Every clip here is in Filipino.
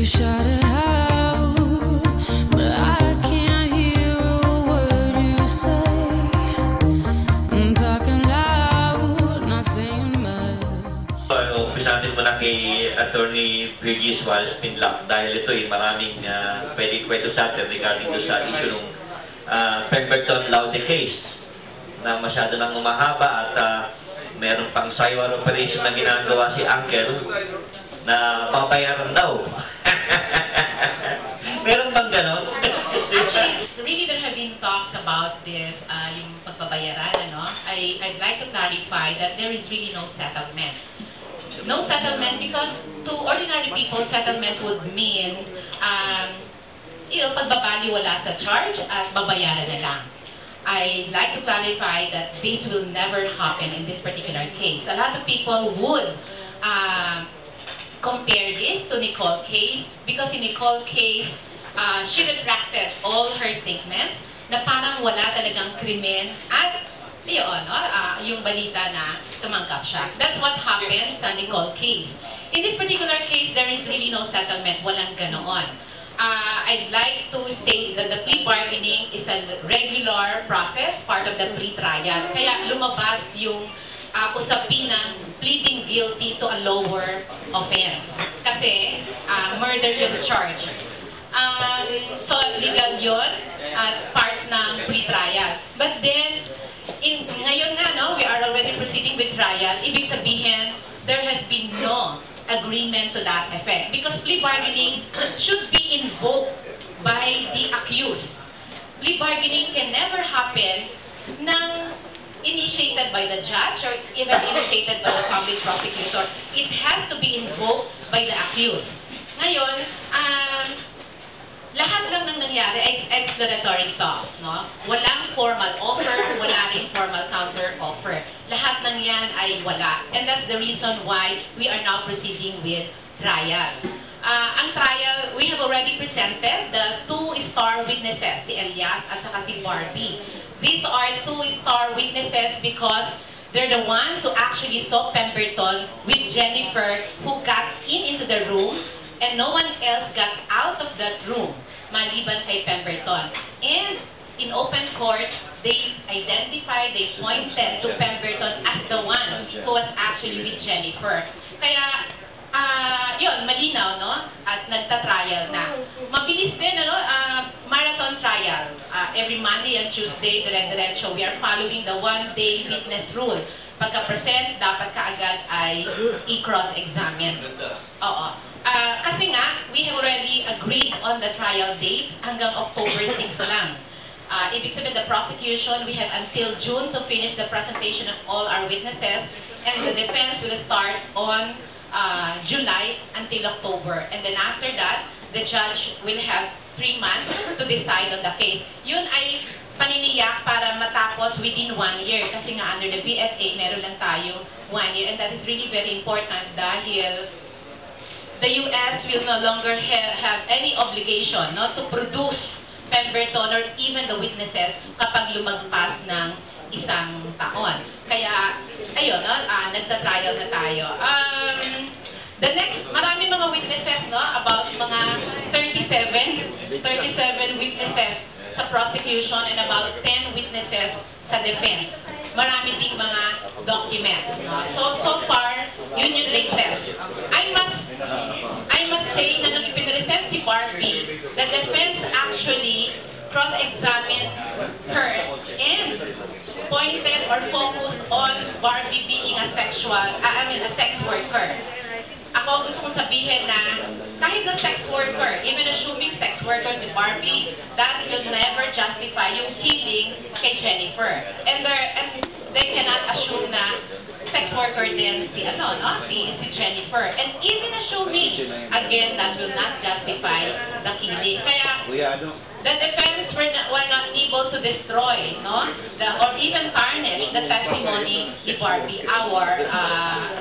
You shout it out, but I can't hear a word you say. I'm talking loud, not saying much. Umpisahin mo na kay Attorney Brigies Walsh Pinlock dahil ito ay maraming pwede kwento sa atin regarding sa issue ng Pemberton Laude case na masyado nang umahaba at meron pang cywar operation na ginagawa si Uncle na papayaran daw. Meron bang ganon? Really, there have been talks about this, yung pagbabayaran, ano? I'd like to clarify that there is really no settlement. No settlement because to ordinary people, settlement would mean, pagbabaliwala sa charge at babayaran na lang. I'd like to clarify that this will never happen in this particular case. A lot of people would compare this to Nicole's case because in Nicole's case, she retracted all her statements na parang wala talagang krimen at yung balita na tumangkap siya. That's what happened sa Nicole's case. In this particular case, there is really no settlement. Walang ganoon. I'd like to state that the plea bargaining is a regular process, part of the pre-trial. Kaya lumabas yung usapin ng pleading guilty to a lower offense. Kasi murder yung charge. So legal yun at part ng pre-trial. But then, ngayon nga, no, we are already proceeding with trial. Ibig sabihin, there has been no agreement to that effect. Because plea bargaining should be invoked by the accused. Plea bargaining can never happen nang initiated by the judge or even initiated by the public prosecutor. It has to be invoked by the accused. Ngayon, lahat lang ng nangyari ay exploratory talks, no? Walang formal offer, wala ring formal counter offer. Lahat ng yan ay wala. And that's the reason why we are now proceeding with trial. Ang trial, we have already presented the two star witnesses, si Elias at saka si Barbie. These are two star witnesses because they're the ones who actually saw Pemberton with Jennifer, who got into the room and no one else got out of that room maliban kay Pemberton. And in open court, they identified, they pointed to Pemberton as the one who was actually with Jennifer. Kaya, yun, malinaw, no? At nagta-trial na. Mabilis din, ano? Marathon trial. Every Monday and Tuesday, dire-diretso. We are following the one-day witness rule. Pagka-present, dapat kaagad ay i-cross-examine. Oo. Kasi nga, we have already agreed on the trial date hanggang October 6 lang. Ibig sabihin, the prosecution, we have until June to finish the presentation of all our witnesses, and the defense will start on July until October. And then after that, the judge will have 3 months to decide on the case. Yun ay paniniyak para matapos within 1 year. Kasi nga under the BSA, meron lang tayo 1 year. And that is really very important dahil the U.S. will no longer have any obligation to produce Pemberton or even the witnesses kapag lumagpas ng isang taon. Kaya, ayun, nagta-trial na tayo. The next, marami mga witnesses, no? About mga 37 witnesses sa prosecution and about 10 witnesses sa defense. Marami ding mga documents, no? So far, yun yung latest. I must say na nung ipinresent si Barbie, the defense actually cross-examined her and pointed or focused on Barbie being a sex worker. Ako gusto kong sabihin na kahit na sex worker, even assuming sex worker si Barbie, that will never justify yung killing kay Jennifer. And they cannot assume na sex worker din si Jennifer. And even assuming, again, that will not justify the killing. Kaya, the defense were not able to destroy, or even tarnish the testimony ni Barbie, our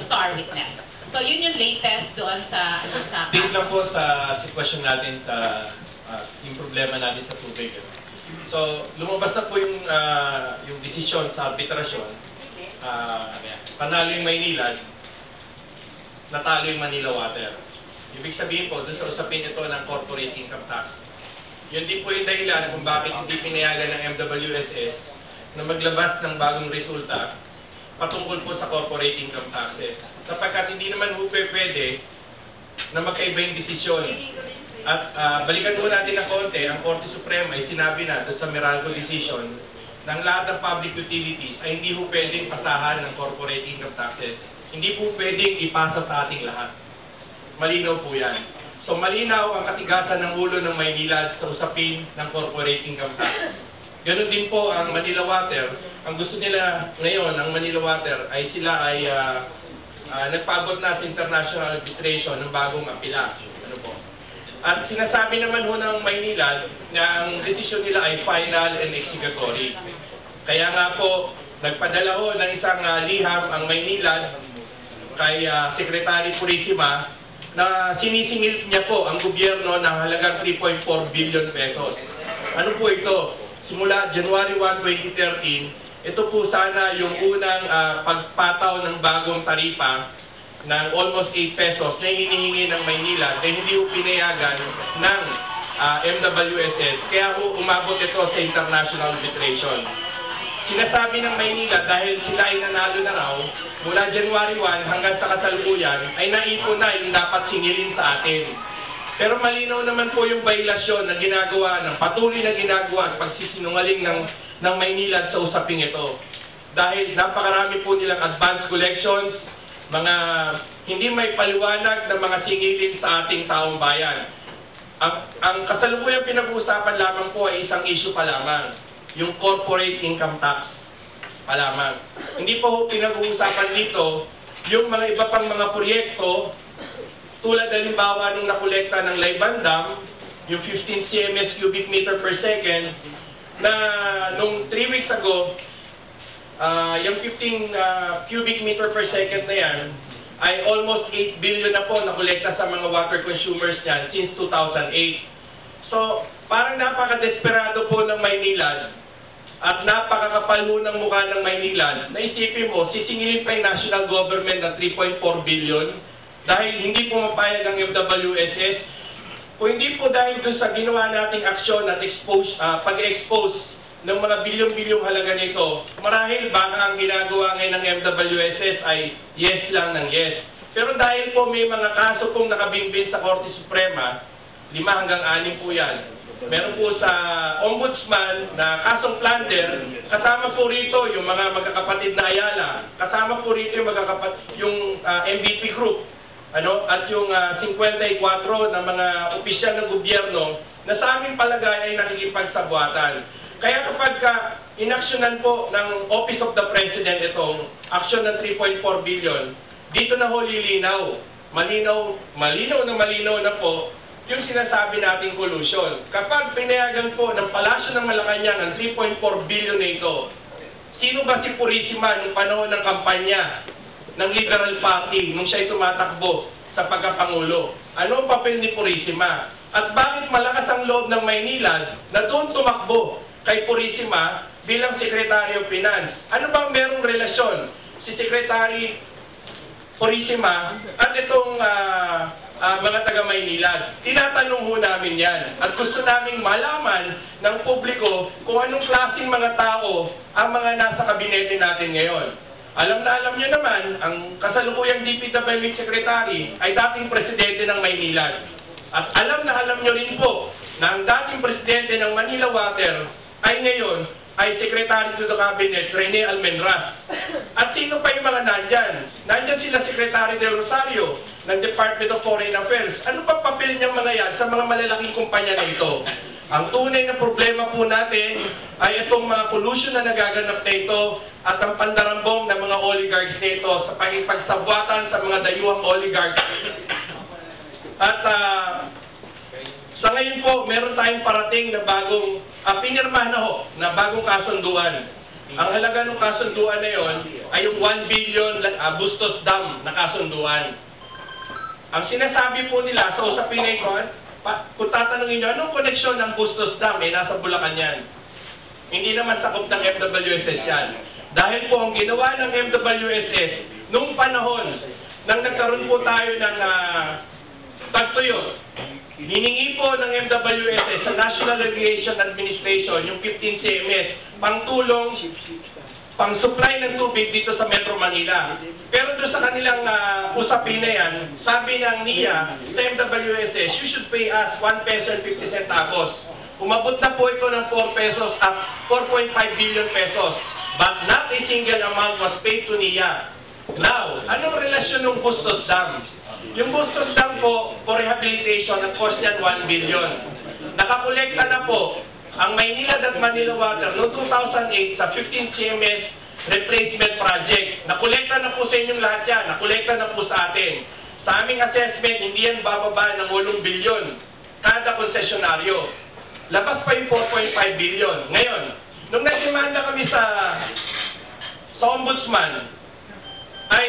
star witness. So, yun yung latest doon sa... Based lang po sa sitwasyon natin sa yung problema natin sa tubig. So, lumabas na po yung desisyon sa arbitrasyon. Panalo yung Maynila, natalo yung Manila Water. Ibig sabihin po, doon sa usapin ito ng corporate income tax. Yun din po yung dahilan kung bakit hindi pinayagan ng MWSS na maglabas ng bagong resulta patungkol po sa corporate income taxes. Sapagkat hindi naman po pwede na magkaiba yung desisyon. At balikan po natin ng konti, ang Korte Suprema ay sinabi na sa Meralco decision ng lahat ng public utilities ay hindi po pwedeng pasahan ng corporate income taxes. Hindi po pwedeng ipasa sa ating lahat. Malinaw po yan. So malinaw ang katigasan ng ulo ng Maynilad sa usapin ng corporate income tax. Ganon din po ang Manila Water. Ang gusto nila ngayon, ang Manila Water, ay sila ay nagpabot na sa international arbitration ng bagong apila. Ano po? At sinasabi naman ho ng Maynilad na ang desisyon nila ay final and executory. Kaya nga po, nagpadala ho ng isang liham ang Maynilad kay Secretary Purisima na sinisingil niya po ang gobyerno ng halagang 3.4 billion pesos. Ano po ito? Simula January 1, 2013, ito po sana yung unang pagpataw ng bagong taripa ng almost 8 pesos na hinihingi ng Maynila dahil hindi po pinayagan ng MWSS. Kaya po umabot ito sa international arbitration. Sinasabi ng Maynila dahil sila ay nanalo na raw, mula January 1 hanggang sa kasalukuyan ay naipon na yung dapat singilin sa atin. Pero malinaw naman po yung bailasyon na ginagawa ng patuloy na ginagawa at pagsisinungaling ng Maynila sa usaping ito. Dahil napakarami po nilang advance collections, mga hindi may paliwanag na mga singilin sa ating taong bayan. Ang kasalukuyang pinag-uusapan lamang po ay isang issue pa lamang, yung corporate income tax pa lamang. Hindi po pinag-uusapan dito yung mga iba pang mga proyekto tulad halimbawa nung nakolekta ng Laiban Dam, yung 15 CMS cubic meter per second na nung 3 weeks ago, yung 15 cubic meter per second na yan ay almost 8 billion na po nakolekta sa mga water consumers niyan since 2008. So, parang napaka-desperado po ng Maynilad at napakakapal ho ng mukha ng Maynilad. Naisipin mo, sisingilin pa yung national government ng 3.4 billion dahil hindi po mapayag ang MWSS. Kung hindi po dahil dun sa ginawa nating aksyon at pag-expose ng mga bilyon-bilyong halaga nito, marahil baka ang ginagawa ngayon ng MWSS ay yes lang ng yes. Pero dahil po may mga kaso pong nakabimbin sa Korte Suprema, 5 hanggang 6 po yan. Meron po sa Ombudsman na kasong plunder, kasama po rito yung mga magkakapatid na Ayala, kasama po rito yung MVP Group, at yung 54 na mga opisyal ng gobyerno na sa aming palagay ay nakikipagsabwatan. Kaya kapag inaksyonan po ng Office of the President itong aksyon ng 3.4 billion, dito na ho lilinaw, malinaw na po yung sinasabi nating collusion. Kapag pinayagan po ng Palasyo ng Malacanang ang 3.4 billion na ito, sino ba si Purisima nung panahon ng kampanya ng Liberal Party nung siya'y tumatakbo sa pagkapangulo? Ano ang papel ni Purisima? At bakit malakas ang loob ng Maynilad na doon tumakbo kay Purisima bilang Secretary of Finance? Ano bang merong relasyon si Secretary Purisima at itong mga taga-Maynilad? Tinatanong ho namin yan. At gusto naming malaman ng publiko kung anong klaseng mga tao ang mga nasa kabinete natin ngayon. Alam na alam nyo naman, ang kasalukuyang DPWH Secretary ay dating presidente ng Maynilad. At alam na alam nyo rin po na ang dating presidente ng Manila Water ay ngayon ay Secretary to the Cabinet, Rene Almenraz. At sino pa yung mga nandyan? Nandyan sila Secretary Del Rosario ng Department of Foreign Affairs. Ano pa papel niyang mga yan sa mga malalaking kumpanya na ito? Ang tunay na problema po natin ay itong mga collusion na nagaganap na ito at ang pandarambong ng mga oligarchs nito sa pakipagsabwatan sa mga dayuhang oligarchs. At sa ngayon po, meron tayong parating na bagong, pinirmahan na ho, na bagong kasunduan. Ang halaga ng kasunduan na yon ay yung 1 billion Bustos Dam na kasunduan. Ang sinasabi po nila sa usapin na ito, kung tatanungin nyo, anong koneksyon ng Bustos Dam? Nasa Bulacan yan. Hindi naman sakop ng MWSS yan. Dahil po ang ginawa ng MWSS, nung panahon, nang nagkaroon po tayo ng Hiningi po ng MWSS sa National Irrigation Administration yung 15 CMS pangtulong, pang-supply ng tubig dito sa Metro Manila. Pero doon sa kanilang usapin na yan, sabi ng NIA sa MWSS, you should pay us 1 peso and 50 centavos. Umabot na po ito ng 4 pesos at 4.5 billion pesos. But not a single amount was paid to NIA. Now, anong relasyon ng Bustos Dam? Yung Bustos Dam po, for rehabilitation, ang cost niyan 1 billion. Nakakolekta na po ang Maynilad at Manila Water noong 2008 sa 15 CMS replacement project. Nakolekta na po sa inyong lahat yan. Nakolekta na po sa atin. Sa aming assessment, hindi yan bababa ng 8 billion kada konsesyonaryo. Labas pa yung 4.5 billion. Ngayon, nung nagdemanda kami sa Ombudsman, ay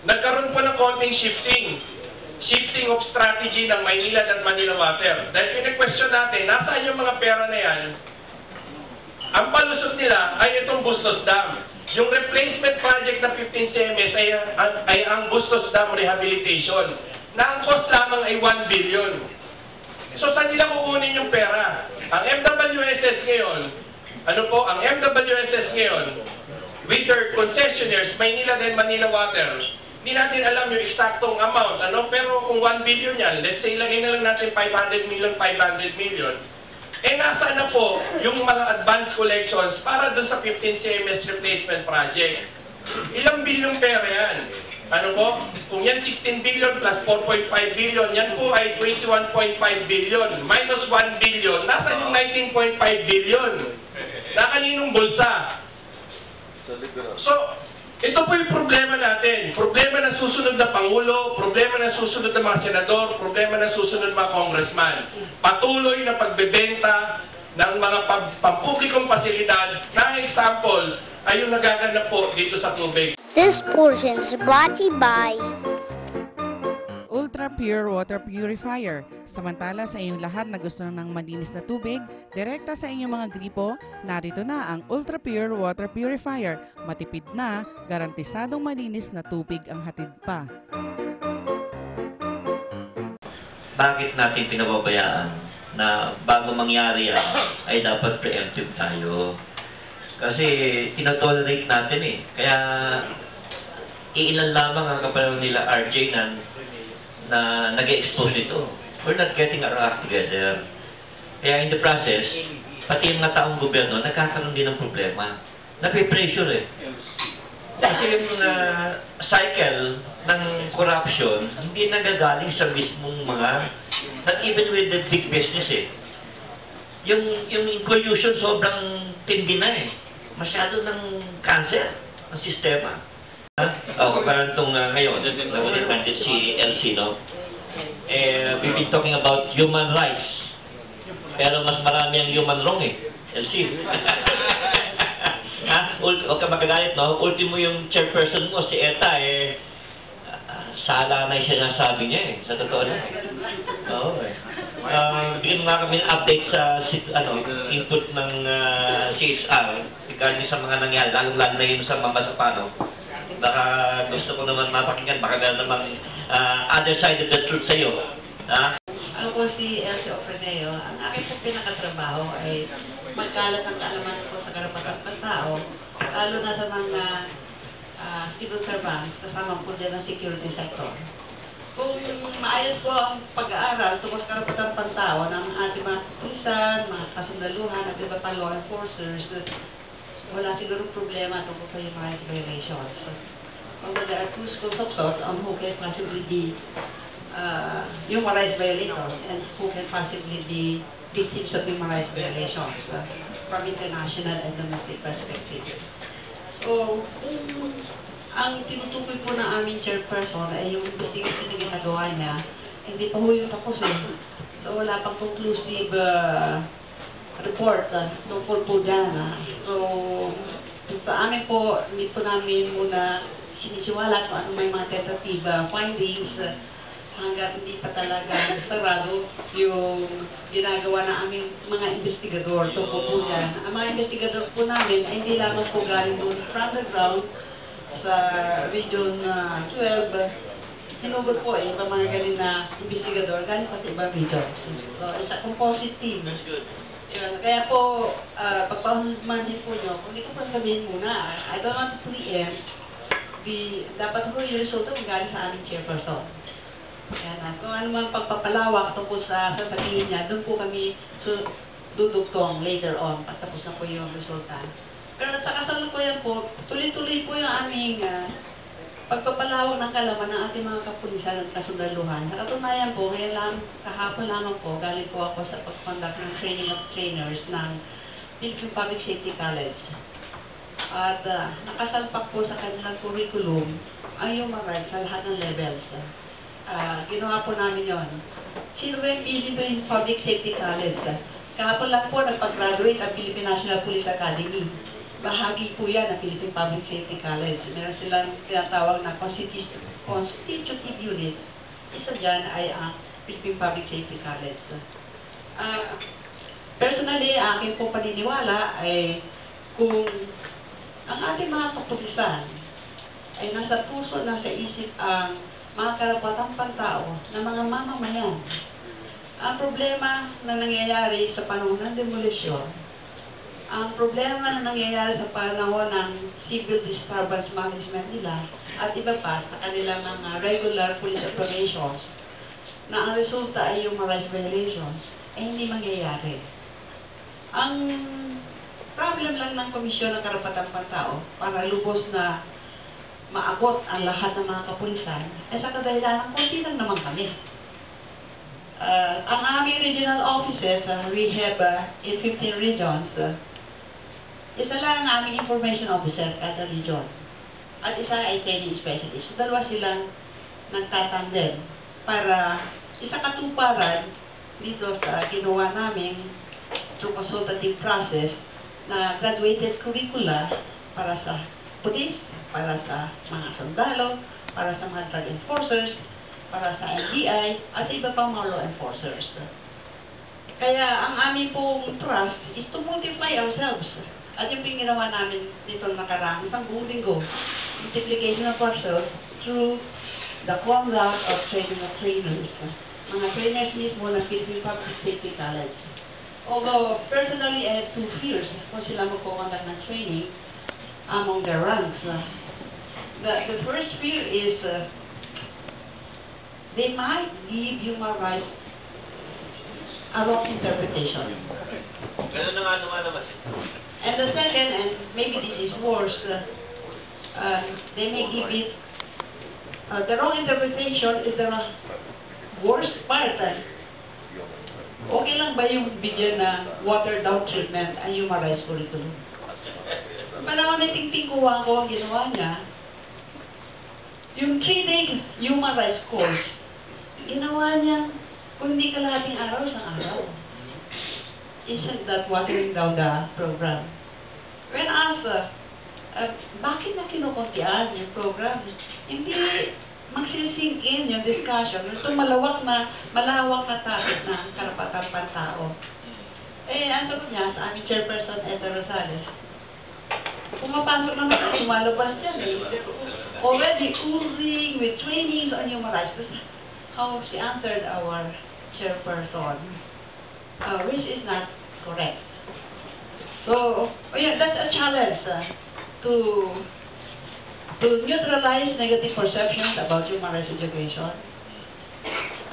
nagkaroon po ng konting shifting of strategy ng Maynilad at Manila Water. Dahil kine-question natin, nasaan yung mga pera na yan? Ang palusot nila ay itong Bustos Dam. Yung replacement project ng 15 CMS ay ang Bustos Dam Rehabilitation, na ang cost lamang ay 1 billion. So, saan nila kukunin yung pera? Ang MWSS ngayon, ang MWSS ngayon, with their concessionaires, Maynilad and Manila Water, hindi natin alam yung eksaktong amount, pero kung 1 billion yan, let's say, lagay na lang natin 500 million, nasaan na po yung mga advance collections para dun sa 15 CMS replacement project. Ilang bilyong pera yan? Kung yan 16 billion plus 4.5 billion, yan po ay 21.5 billion. Minus 1 billion, nasaan yung 19.5 billion? Na kaninong bulsa? So, ito po yung problema natin. Problema ng susunod na Pangulo, problema ng susunod na mga senador, problema ng susunod na mga congressman. Patuloy na pagbebenta ng mga pampublikong pasilidad na example ay yung nagaganap po dito sa tubig. This portion is brought to you by Ultra Pure Water Purifier. Samantala sa inyong lahat na gusto ng malinis na tubig, direkta sa inyong mga gripo, narito na ang Ultra Pure Water Purifier. Matipid na, garantisadong malinis na tubig ang hatid pa. Bakit natin pinababayaan na bago mangyari yan, ay dapat preemptive tayo? Kasi tinotolerate natin eh. Kaya iilan lamang ang kapalaran nila RJ na nag-expose ito. We're not getting our act together. Kaya in the process, pati yung mga taong gobyerno, nagkakaroon din ng problema. Napipressure eh. Kasi yung cycle ng corruption, hindi nagagaling sa mismong mga, not even with the big business eh. Yung collusion sobrang tindi na eh. Masyado ng cancer ang sistema. Parang itong ngayon, nag-attended si LC, no? We've been talking about human rights. Pero mas marami ang human wrong eh. LC. Huwag ka magagalit, no? Ultimo yung chairperson mo, si Eta, sala na yung sinasabi niya eh. Sa totoo na. Oo eh. Bigyan mo nga kami ng update sa input ng CSR regarding sa mga nangyari, lalong-lalo na yun sa Mama Sapano. Baka gusto ko naman mapakinggan, baka gano'n naman other side of the truth sa'yo. Ako po si Elsie Ofreneo. Ang aking po pinakatrabaho ay magkalat ang kaalaman ko sa karapatan ng tao, lalo na sa mga civil servants, kasama po dyan ang security sector. Kung maayos po ang pag-aaral tungkol sa karapatan ng tao ng ating mga pulisan, mga kasundaluhan at iba pang law enforcers, wala siguro problema tungkol sa human rights violations. Although there are two schools of thought on who can possibly be human rights violators and who can possibly be victims of human rights violations from international and domestic perspective. So, ang tinutukoy po ng aming chairperson ay yung investigation na ginagawa niya, hindi pa ho yung tapos eh. So, wala pang conclusive report tungkol po dyan. So, sa amin po, hindi po namin muna sinisiwala kung ano may mga tentative findings hanggang hindi pa talaga sarado yung ginagawa na aming mga investigador tungkol po dyan. Ang mga investigador po namin ay hindi lamang po galing doon from the ground sa Region 12, sinugot po eh, sa mga galing na investigador, galing pa sa ibang regions. So, it's a composite team. Yun. Kaya po, pagpahumansin po nyo, kung hindi ko pa sabihin muna, I don't want to preempt, dapat po yung resulta kung galing sa aming chairperson. Kaya na, kung ano man pagpapalawak tungkol sa sasabihin niya, doon po kami dudugtong later on, pagtapos na po yung resulta. Pero sa kasalukuyan po, tuloy-tuloy po yung aming pagpapalawak ng kalaman ng ating mga kapulisan at kasundaluhan. Sa katunayan po, kahapon lamang po, galing po ako sa pag-conduct ng training of trainers ng Philippine Public Safety College. At nakasalpak po sa kanilang curriculum ang human rights sa lahat ng levels. Ginawa po namin yon. Sino ba yung Philippine Public Safety College? Kahapon lang po nagpag-graduate ang Philippine National Police Academy. Bahagi po yan ng Philippine Public Safety College. Meron silang tinatawag na constitutive unit. Isa dyan ay ang Philippine Public Safety College. Personally, aking po paniniwala ay kung ang ating mga kapulisan ay nasa puso, nasa isip ang mga karapatang pantao ng mga mamamayan. Ang problema na nangyayari sa panahon ng demolisyon, ang problema na nangyayari sa panahon ng civil disturbance management nila at iba pa sa kanilang mga regular police operations na ang resulta ay human rights violations, ay hindi mangyayari. Ang problem lang ng Komisyon ng Karapatang Pantao para lubos na maabot ang lahat ng mga kapulisan ay sa kadahilan ng konti lang naman kami. Ang aming regional offices, we have in 15 regions, isa lang ang aming information officer kada region. At isa ay training specialist. So, dalawa silang nagtatandem para isa katuparan dito sa ginawa namin through consultative process na graduated curricula para sa police, para sa mga sundalo, para sa mga drug enforcers, para sa NBI, at iba pang mga law enforcers. Kaya ang aming pong trust is to multiply ourselves. At yung ginawa namin dito nakaraan, isang buong linggo, multiplication of ourselves through the conduct of training of trainers. Mga trainers mismo ng Philippine Public Safety College. Although, personally, I have 2 fears kung sila magkukonduct ng training among their ranks. The first fear is they might give human rights a wrong interpretation. Ganun na nga naman. And the second, and maybe this is worse, they may give it, the wrong interpretation is the worst part. Okay lang ba yung bigyan na watered down treatment ang human rights curriculum? Panahon na tingting-kuha ko ang ginawa niya, yung 3-day human rights course, ginawa niya kung hindi kalahating araw, isang araw. Isn't that watering down the program? When asked, bakit na kinukuntian yung program? Hindi magsisink in yung discussion. Ito malawak na topic ng karapatang pantao. Ang sagot niya sa aming chairperson, Etta Rosales, pumapasok naman at lumalabas dyan already oozing with trainings on human rights. How she answered our chairperson, which is not correct. So, that's a challenge to neutralize negative perceptions about human rights education.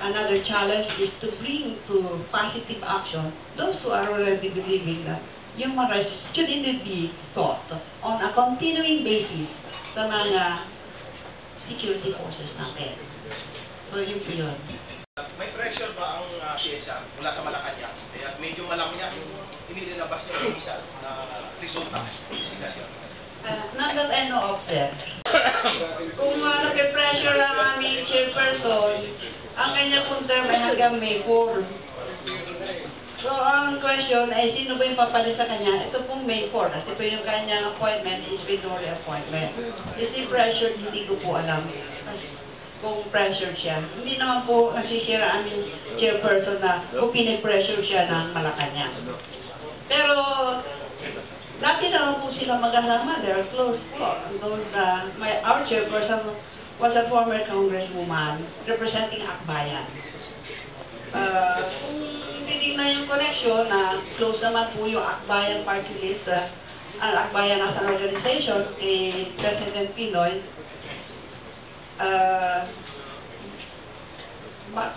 Another challenge is to bring to positive action those who are already believing that human rights should indeed be taught on a continuing basis sa mga security forces natin. So, yun po yun. May pressure ba ang PSR mula sa Malacanang? Kaya medyo malaki niya yung inilabas niya yung isa na resulta. Not that I know of, sir. Kung nag-pressure ang aming chairperson, ang kanyang pong term ay hanggang May 4. So, ang question ay sino ba yung papalit sa kanya? Ito pong May 4. Kasi ito yung kanyang appointment is February appointment. Kasi pressure, hindi ko po alam kung pressure siya. Hindi naman po nagsisira aming chairperson na kung pinipressure siya ng Malacanang. Pero, dati naman po sila magkasama. They are close po. Our chairperson was a former congresswoman representing Akbayan. Kung titignan yung connection na close naman po yung Akbayan party list, ang Akbayan as an organization kay President Pinoy,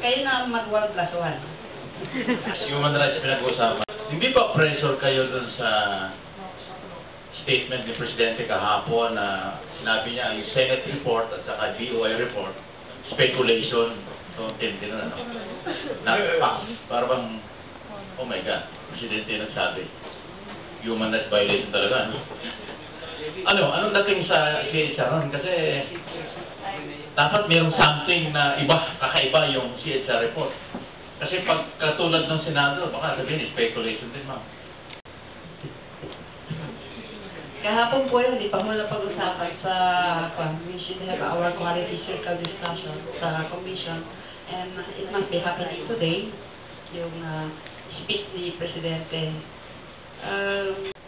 kayo na mag-1+1. Human rights pinag-uusapan. Hindi ba pressure kayo dun sa statement ni Presidente kahapon na sinabi niya ang Senate report at saka DOI report, speculation. So, tindi na, ano? Para bang, oh my God, Presidente nagsabi. Human rights violation talaga, ano? Anong dating sa CHR? Kasi dapat mayroong something na kakaiba yung CHR report. Kasi pag katulad ng Senado, baka sabihin, speculation din, ma'am. Kahapon po yun, hindi pa mo na pag-usapan sa we should have our quality circle discussion sa commission. And it must be happening today, yung speech ni Presidente.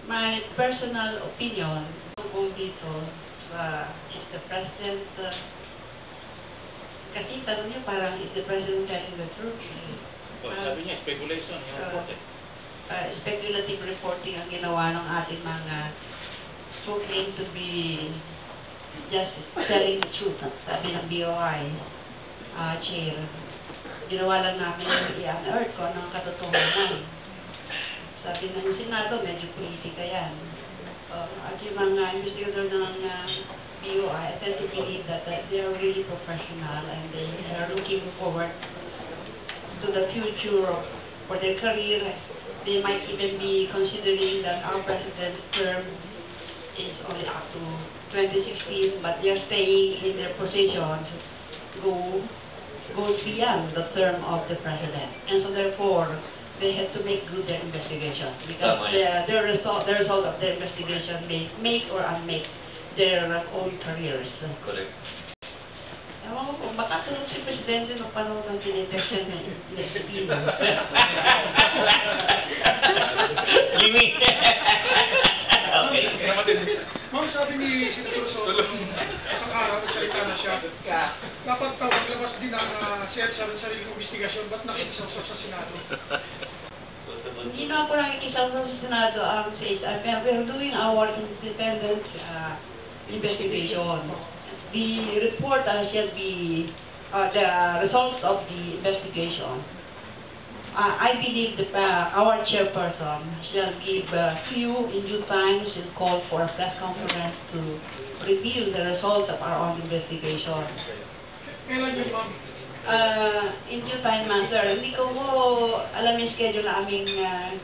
My personal opinion tungkol dito is the President, kasi tanong niya parang is the President telling the truth? Sabi niya, speculation, yung report speculative reporting ang ginawa ng ating mga who claim to be just telling the truth. Sabi ng BOI chair, ginawa lang namin i-unearth ko ng katotohanan. Sabi ng Senado, medyo politika yan. At yung mga investigator ng BOI, I tend to believe that they are really professional and they are looking forward to the future for their career. They might even be considering that our president's term is only up to 2016, but they are staying in their positions goes beyond the term of the president. And so therefore, they have to make good their investigation because the result of their investigation may make or unmake their own careers. Correct. Ewan ko kung makatulog si Presidente nung panahon ng tinitesyan niya yung Pilipino. Limi! Okay. Ma'am, sabi ni Senator Soto, isang araw, nagsalita na siya, dapat maglabas din ang CHR sa sariling investigasyon, ba't nakikisaw sa Senado? Hindi na ako nakikisaw sa Senado ang CHR. We are doing our independent investigation. The report shall be the results of the investigation. I believe our chairperson shall give to you in due time, shall call for a press conference to reveal the results of our own investigation. Kailan yun, ma'am? In due time, ma'am, sir. Hindi ko alam yung schedule na aming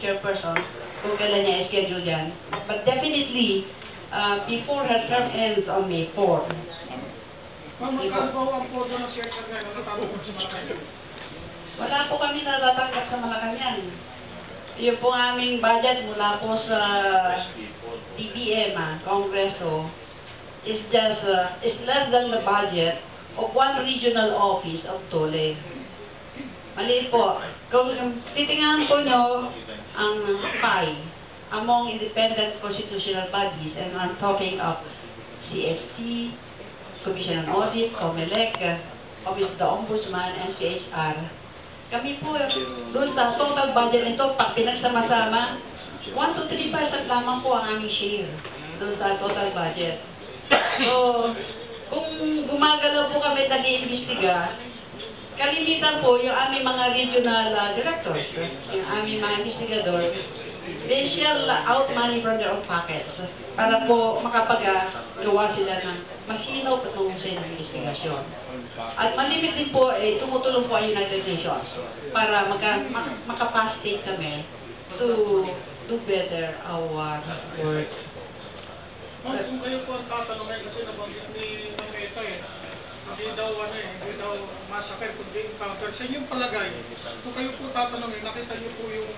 chairperson kung kailan niya i-schedule yan. But definitely, before her term ends on May 4. Ma'am, magkano ba ang podo ng CHR ngayon na natapos sa Malacanang? Wala po kami natatanggap sa Malacanang. Yung po aming budget mula po sa DBM, Kongreso, is just is less than the budget of one regional office of Tole. Mali po. Kung titingnan po nyo ang PAI among independent constitutional bodies, and I'm talking of CST, Commission on Audit, COMELEC, Office of the Ombudsman, and CHR. Kami po, doon sa total budget nito, pag pinagsama-sama, 1 to 3% lamang po ang aming share doon sa total budget. So, kung gumagalaw po kami nag-iimbestiga, kalimitan po yung aming mga regional directors, yung aming mga investigador, they shall out money from their own pockets para po makapagawa sila ng masinaw at mahusay ng investigasyon. At malimit din po, tumutulong po ang United Nations para makapasitate kami to do better our work. Ma'am, kung kayo po ang tatanungin, kasi nabanggit ni Mameta hindi daw massacre, kundi encounter. Sa inyong palagay, kung kayo po tatanungin, nakita niyo po yung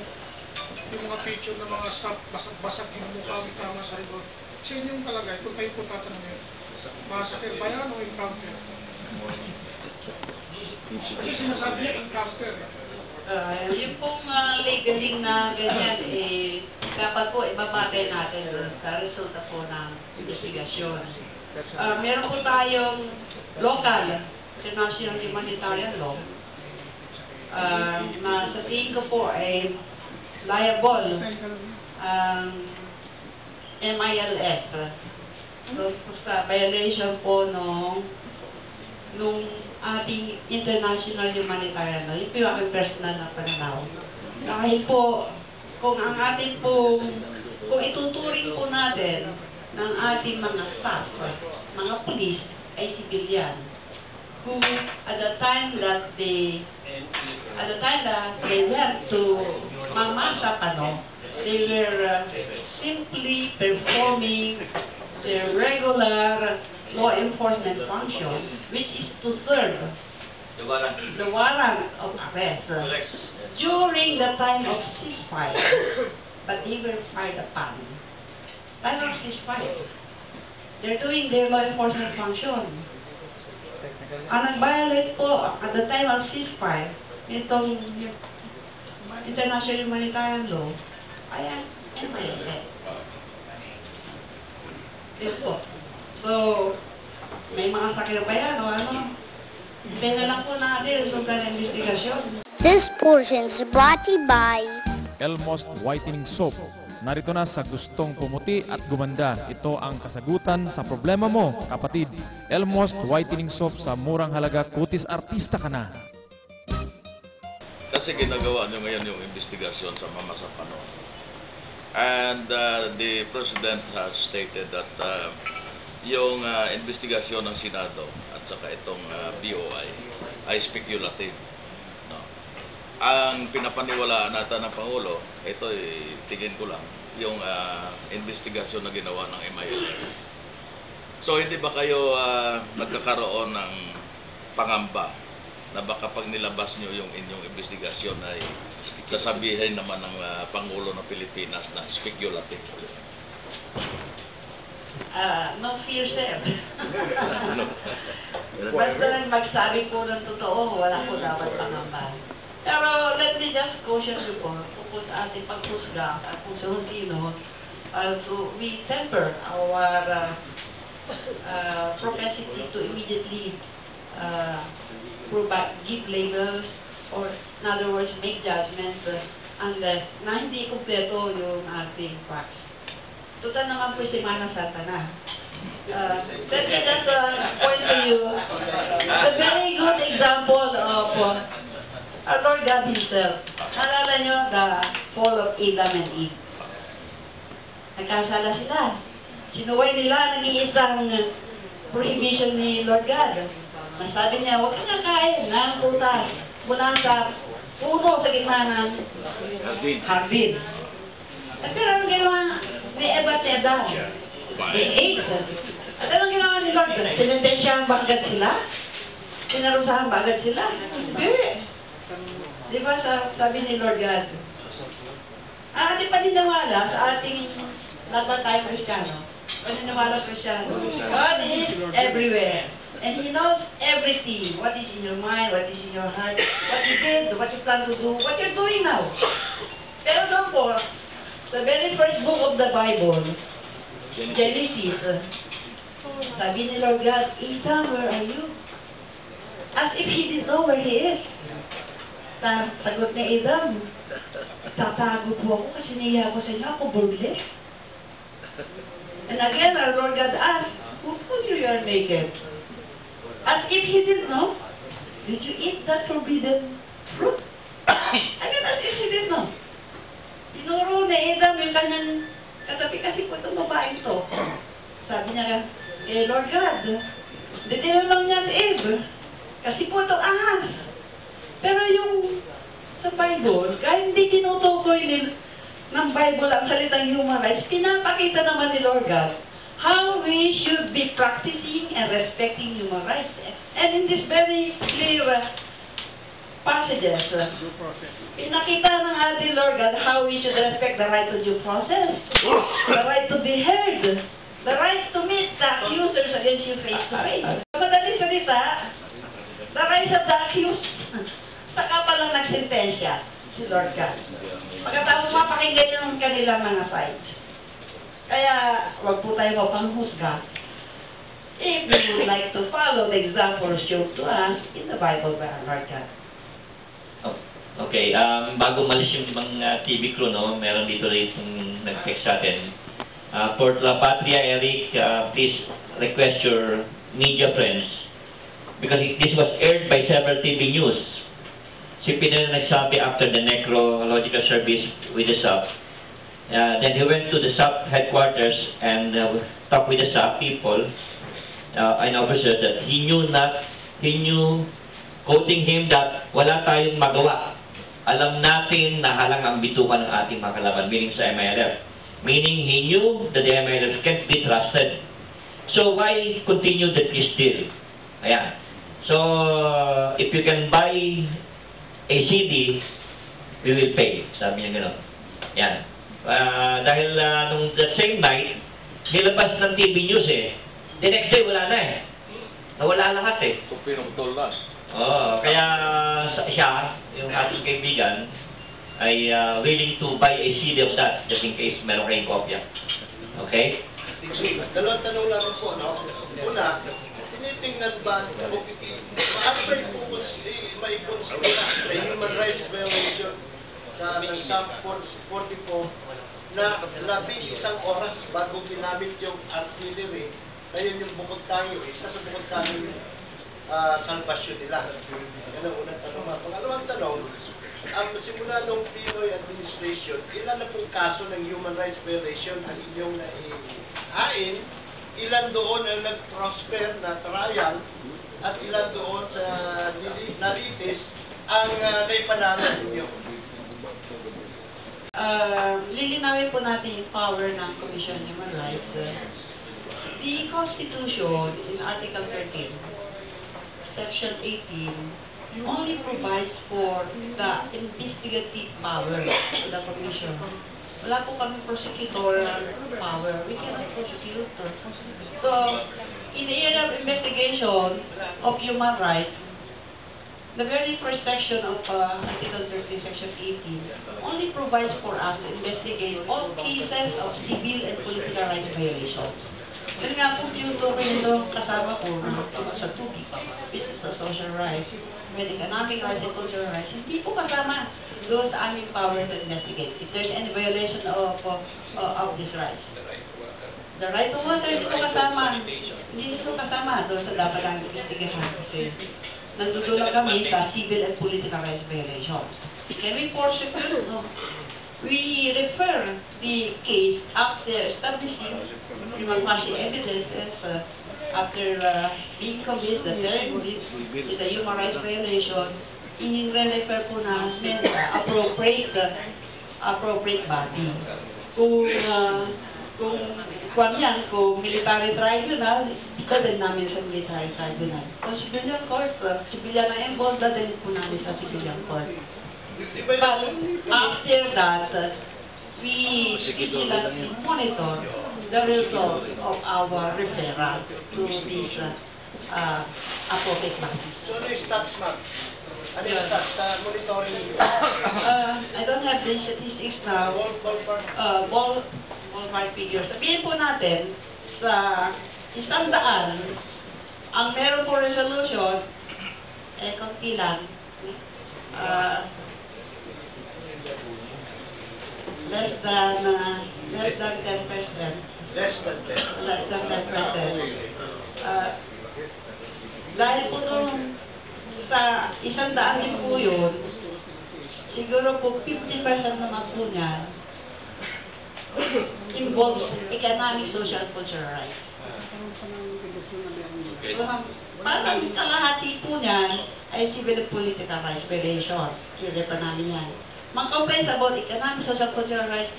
mga picture ng mga staff, basag-basag yung mukha, may tama sa ribot. Sa inyong palagay, kung kayo po tatanungin, massacre ba yan o encounter? Kasi sinasabi niya encounter. Yung pong legaling na ganyan, dapat po ibabagay natin sa resulta po ng investigasyon. Meron po tayong local, international humanitarian law, na sa tingin ko po ay liable MILF. So, sa violation po nung ating international humanitarian law. Yun po yung aking personal na pananaw. Dahil po, kung ituturing po natin ng ating mga staff, mga police, ay civilian, who at the time that they went to Mamasapano, they were simply performing their regular law enforcement function, which is to serve the warrant of arrest during the time of ceasefire, but they were fired upon. Time of ceasefire. They're doing their law enforcement function. Ang nag-violate po at the time of ceasefire, itong international humanitarian law, ay MILF. Yes po. So, may mga sakit pa yan, o ano? Hindi na lang po natin yung investigasyon. This portion is brought to you by Elmost Whitening Soap. Narito na sa gustong pumuti at gumanda. Ito ang kasagutan sa problema mo, kapatid. Elmost Whitening Soap sa murang halaga, kutis artista ka na. Kasi ginagawa nyo ngayon yung investigasyon sa Mamasapano. And the President has stated that yung investigasyon ng Senado at saka itong BOI ay speculative. No. Ang pinapaniwalaan natin ng Pangulo, ito tingin ko lang, yung investigasyon na ginawa ng MILF. So hindi ba kayo nagkakaroon ng pangamba na baka pag nilabas nyo yung inyong investigasyon ay sasabihin naman ng Pangulo ng Pilipinas na speculative? No fear, sir. Basta lang magsabi po ng totoo, wala po dapat pangamba. Pero let me just caution you po, tungkol sa ating paghusga at kung sino, so we temper our propensity to immediately give labels or in other words, make judgments unless na hindi kumpleto yung ating facts. Total naman po si Mana Santa na. Let me just point to you a very good example of our Lord God Himself. Nalala nyo the fall of Adam and Eve. Nagkasala sila. Sinuway nila ng isang prohibition ni Lord God. Nasabi niya, huwag kang kain ng putas mula sa puno sa gitna ng hardin. At pero ang ginawa ni Eva at Adam? They ate. At anong ginawa ni Lord? Sinintensyahan ba agad sila? Sinarusahan ba agad sila? Hindi. Di ba sabi ni Lord God? Ating paniniwala sa ating lahat tayong Kristiyano. Paniniwala Kristiyano. God is everywhere. And He knows everything. What is in your mind, what is in your heart, what you did, what you plan to do, what you're doing now. Pero doon po, the very first book of the Bible, Genesis, sabi ni Lord God, Adam, where are you? As if He didn't know where He is. Sagot ni Adam, tatago po ako kasi niya ako sa inyo, ako burgles. And again, our Lord God asked, who told you are naked? As if He didn't know, did you eat that forbidden fruit? Again, as if He didn't know. Tinuro ni Adam yung kanyang katabi kasi po itong babaeng to. Sabi niya, Lord God, tinanong niya si Eve, kasi po itong ahas. Pero yung sa Bible, kahit hindi tinutukoy ng Bible ang salitang human rights, pinapakita naman ni Lord God how we should be practicing and respecting human rights. And in this very clear passages, pinakita ng ating Lord God how we should respect the right to due process, the right to be heard, the right to meet the accusers against you face to face. Madaling salita, the rights of the accused, saka pa lang nagsentensya si Lord God. Pagkatapos mapakinggan yung kanilang mga sides. Kaya, wag po tayo mapanghusga. if you would like to follow the example shown to us in the Bible by Lord God. Okay, bago malis yung mga TV crew, no, meron dito rin yung nag-text sa atin. For La Patria, Eric, please request your media friends because this was aired by several TV news. Si Pinel nagsabi after the necrological service with the SAP. Then he went to the SAP headquarters and talked with the SAP people and officers that he knew, quoting him, that wala tayong magawa. Alam natin na halang ang bitukan ng ating mga kalaban, meaning sa MILF. Meaning he knew that the MILF can't be trusted. So why continue the peace deal? Ayan. So if you can buy a CD, we will pay. Sabi niya gano'n. Ayan. Dahil nung that same night, nilabas ng TV news eh. The next day, wala na eh. Nawala lahat eh. Kaya siya, yung ating kaibigan, ay willing to buy a CD of that just in case meron kayong kopya. Okay? Dalawang tanong lang po, no? Una, tinitingnan ba, ma-apply po may consider sa human rights violation na ng SAP 44 na labing isang oras bago ginamit yung artillery. Ayun yung bukod tayo, isa sa bukod tayo salvasyon nila. Yan ang unang tanong. Pangalawang tanong, simula nung Pinoy administration, ilan na pong kaso ng human rights violation ang inyong naihain, ilan doon ang nag-prosper na trial, at ilan doon sa naritis ang naipanalo ninyo? Lilinawin po natin yung power ng Commission on Human Rights. The Constitution in Article 13, Section 18, only provides for the investigative power of the Commission. Wala po kami prosecutorial power. We cannot prosecute. So, in the area of investigation of human rights, the very first section of Article 13, Section 18, only provides for us to investigate all cases of civil and political rights violations. Kasi nga po yung kasama ko sa tubig, business and social rights, with economic rights and cultural rights, hindi po kasama doon sa aming power to investigate if there's any violation of these rights. The right to water, hindi po kasama. Hindi po kasama doon sa dapat ang investigahan kasi nandudulog kami sa civil and political rights violations. Can we prosecute? No. We refer the case after establishing prima facie evidences after being convinced that there is a human rights violation, in-refer po namin sa appropriate body. Kung military tribunal, dadalhin namin sa military tribunal. Kung civilian court, civilian na involved, dadalhin po namin sa civilian court. But after that, we vigilantly monitor the result of our referral to these appropriate bodies. So, ano yung stats, ma'am? Ano yung stats sa monitoring? I don't have the statistics now. Ballpark figures. Sabihin po natin, sa 100, ang meron po resolution, kaunti lang, less than 10%. Less than 10%. Less than 10%. Dahil po nung sa 100 din po yun, siguro po 50% naman po niya involves economic, social, cultural rights. Parang kalahati po niyan ay civil and political rights violations. Sila pa namin yan. Mga complaints about economic, social, cultural rights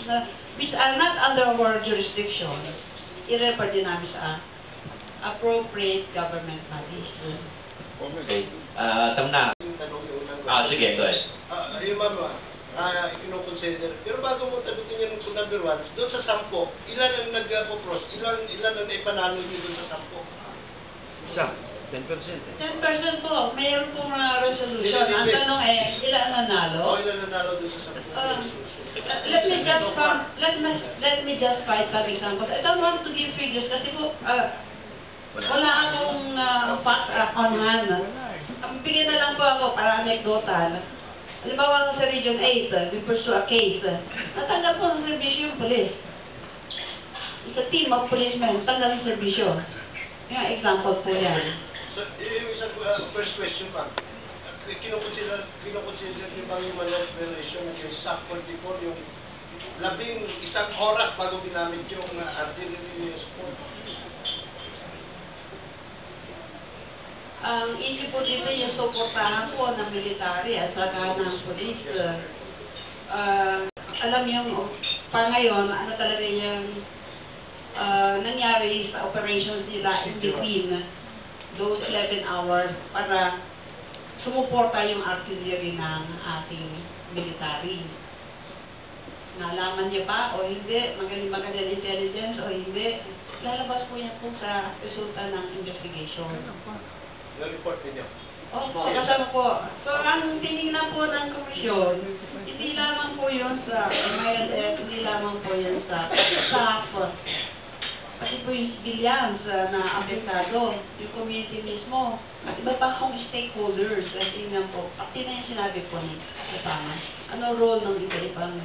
which are not under our jurisdiction, i-refer din namin sa appropriate government bodies. Okay. Tamna. Sige, go ahead. Yung ma'am, ino-consider. Pero bago mo tagutin yung number 1, doon sa 10, ilan ang nag-propose? Ilan ang naipanalo nyo doon sa 10? Isa. 10%. 10% po. Mayroon pong resolution. Ang tanong ilan ang nanalo? Oo, ilan ang nanalo doon sa 10%? Let me just find some examples. I don't want to give figures kasi po, Wala akong fact on hand. Bigyan na lang po ako para anekdotal. Halimbawa sa Region 8, we pursue a case. Natanggap po ng serbisyo yung police. It's a team of policemen, tanggap ng serbisyo. Yung example po yan. So, yung isang first question pa. Kinukonsider niyo bang yung human violation yung SAC 44, yung 11 oras bago ginamit yung artillery support? Ang issue po dito yung suportahan po ng military at saka ng police. Alam yung pa ngayon, ano talaga yung nangyari sa operations nila in between those 11 hours para sumuporta yung artillery ng ating military. Nalaman niya ba o hindi, magaling intelligence o hindi, lalabas po yan po sa resulta ng investigation. Na-report ninyo? Opo, kasama po. So, ang tinignan po ng komisyon, hindi lamang po yun sa MILF, hindi lamang po yun sa staff, pati po yung civilians na apektado, yung community mismo, at iba pa akong stakeholders, tingnan po, pati na yung sinabi po ni Kasama, ano role ng iba-ibang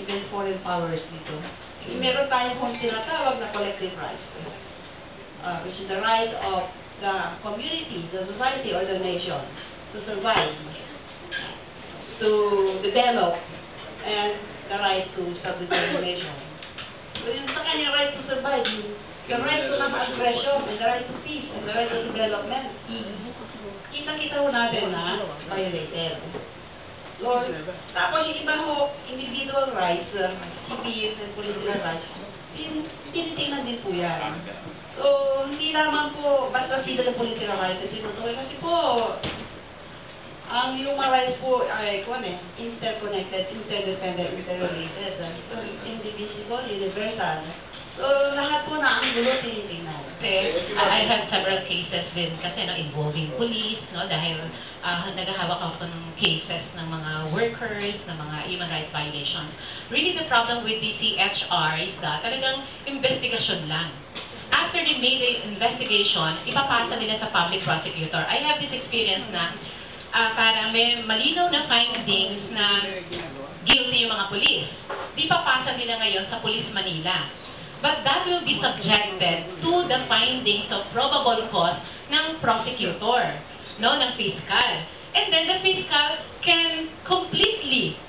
even foreign powers dito. Meron tayo kung tinatawag na collective rights, which is the right of the community, the society, or the nation to survive, to develop, and the right to self-determination. So yung sa kanya right to survive, the right to non-aggression, and the right to peace, and the right to development, kita-kita ho natin na violated. So, tapos yung iba ho, individual rights, civil and political rights, tinitingnan din po yan. So, hindi lamang po basta civil and political rights at tinutuloy. Kasi po, ang human rights po ay interconnected, interdependent, interrelated. So, indivisible, universal. So, lahat po na ang gulo tinitingnan. I have several cases din kasi involving police, dahil naghahawak ako ng cases ng mga workers, ng mga human rights violations. Really, the problem with the CHR is that talagang investigasyon lang. After they made the investigation, ipapasa nila sa public prosecutor. I have this experience na parang may malinaw na findings na guilty yung mga police. Di papasa nila ngayon sa Police Manila. But that will be subjected to the findings of probable cause ng prosecutor, ng fiscal. And then the fiscal can completely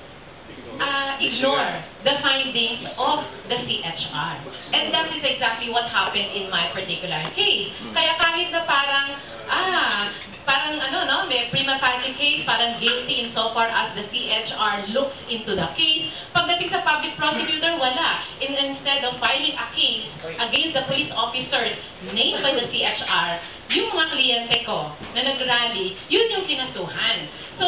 ignore the findings of the CHR. And that is exactly what happened in my particular case. Kaya kahit na parang may prima facie case, parang guilty insofar as the CHR looks into the case, pagdating sa public prosecutor, wala. Instead of filing a case against the police officers named by the CHR, yung mga kliyente ko na nag-rally, yun yung kinasuhan. So,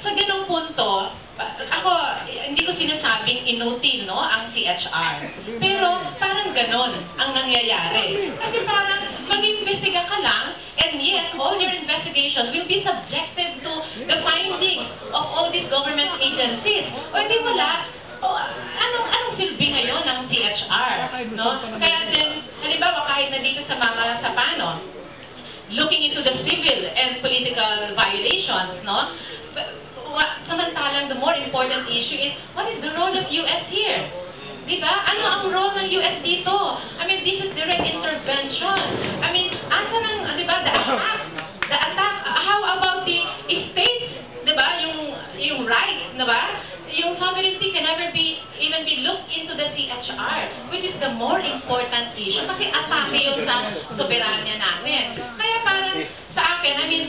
sa ganung punto, ako, hindi ko sinasabing inutil, ang CHR. Pero, parang ganon ang nangyayari. Kasi parang, mag-imbestiga ka lang, and yes, all your investigations will be subjected to the findings of all these government agencies. O hindi wala, anong silbi ngayon ng CHR? Kaya din, halimbawa, kahit na dito sa mga sapano, looking into the civil and political violations, samantalang the more important issue is, what is the role of US here? Diba? Ano ang role ng US dito? I mean, this is direct intervention. I mean, asa ng, diba, the attack, how about the states, diba, yung rights, diba? Yung sovereignty can never even be looked into the CHR, which is the more important issue, kasi atake yun sa soberanya natin. Kaya parang, sa akin, I mean,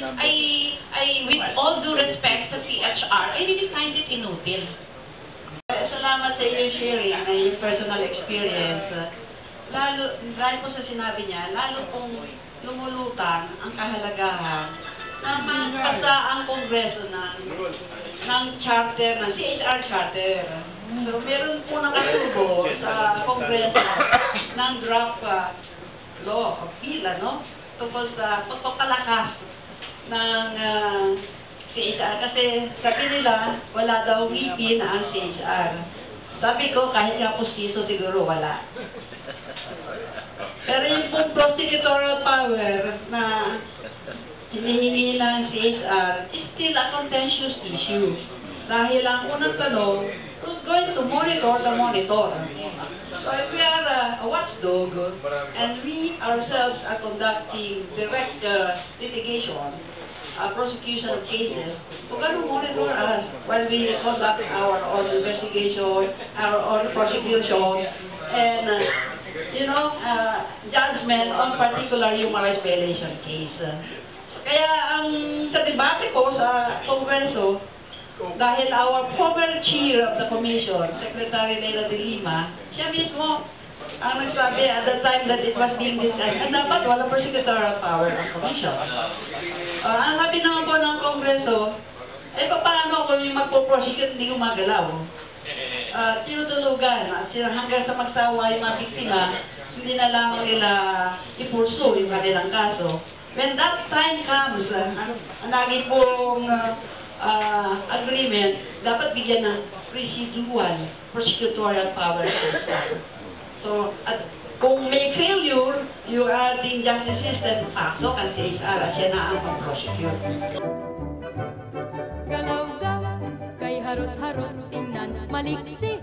with all due respect sa CHR, I really find it inutil. Salamat sa inyong sharing na yung personal experience. Dahil po sa sinabi niya, lalo pong lumulutang ang kahalagahan na mapasa ang Kongreso ng charter, ng CHR charter. So, meron po nakasubo sa Kongreso ng draft law of bill, tungkol sa pagpapalakas ng CHR. Kasi sabi nila, wala daw ngipin ang CHR. Sabi ko, kahit nga pustiso siguro wala. Pero yung pong prosecutorial power na hinihingi ng CSR is still a contentious issue. Dahil ang unang tanong, who's going to monitor the monitor? So if we are a watchdog and we ourselves are conducting direct litigation, prosecution of cases, who can monitor us while we conduct our own investigation, our own prosecution, and judgment on particular human rights violation case. Kaya sa debate ko sa Kongreso, dahil our former chair of the commission, Secretary Leila de Lima, siya mismo ang nagsabi at the time that it was being discussed, na dapat wala prosecutorial power ng commission. Ang sabi naman po ng Kongreso, paano kung yung magpo-prosecute hindi gumagalaw? Tinutulugan, hanggang sa magsawa yung mga biktima, hindi na lang nila i-pursue yung kanilang kaso. When that time comes, ang lagi pong agreement, dapat bigyan ng residual prosecutorial power. So, at kung may failure, yung ating justice system, pasok ang CSR at siya na ang pag-prosecute. Galaw-gaw, kay harot-harot tingnan, maliksi,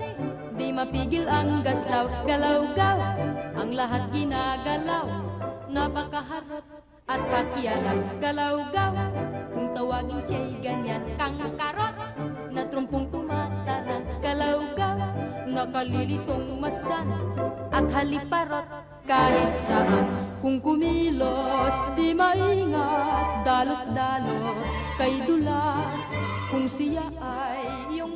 di mapigil ang gaslaw. Galaw-gaw, ang lahat ginagalaw, napakaharot at pakialam. Galaw-gaw, kung tawagin siya'y ganyan, kang karot, na trumpong tumatarang. Galaw-gaw, nakalilitong masdan, at haliparot kahit saan. Kung kumilos, di maingat, dalos-dalos kay dulas. Kung siya ay iyong